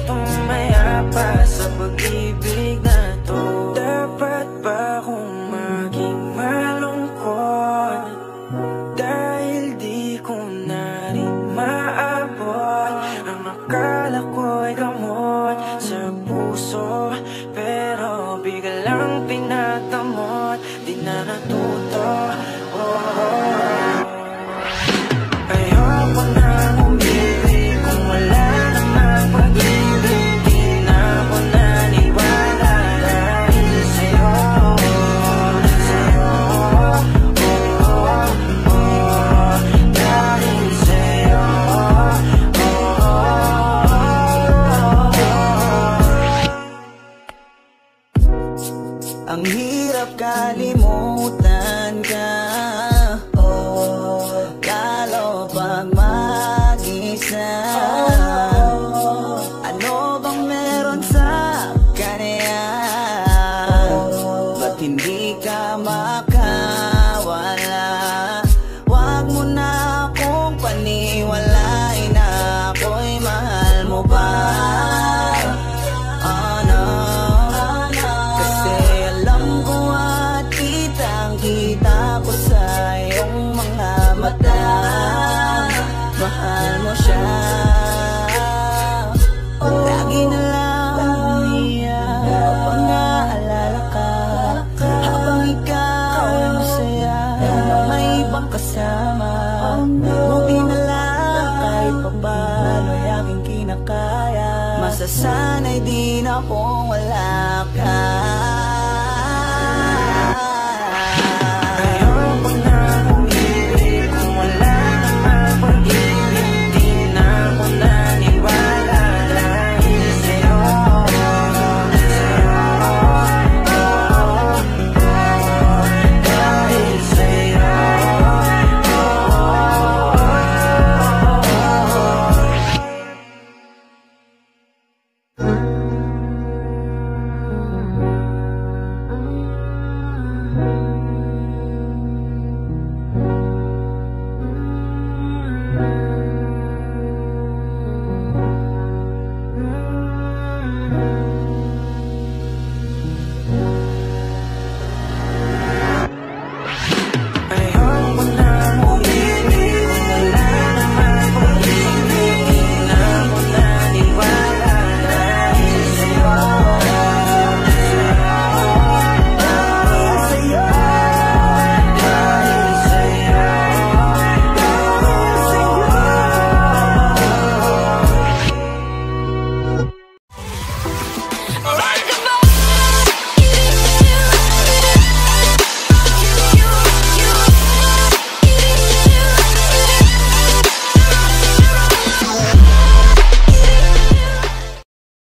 tumaya pa sa pag-ibig na to. Dapat ba kung maging malungkot dahil di ko na rin maabot ang akala ko'y gamot sa puso, pero biglang pinatamot, di na natuto. Ayoko nang umibig kung wala namang pag-ibig. Di na ako naniwala dahil sa'yo, sa'yo, dahil sa'yo. Ang hirap kalimutan ka, lalo pag mag-isa. Ano bang meron sa kanya? Ba't hindi ka makawala? Wag mo na akong paniwalain na ako'y mahal mo pa. Kita ko sa iyong mga mata, mahal mo siya. Lagi na lang umiiyak kapag naaalala ka, habang ikaw ay masaya na may ibang kasama. Buti na lang kahit papaano ay aking kinakaya. Masasanay din akong wala ka.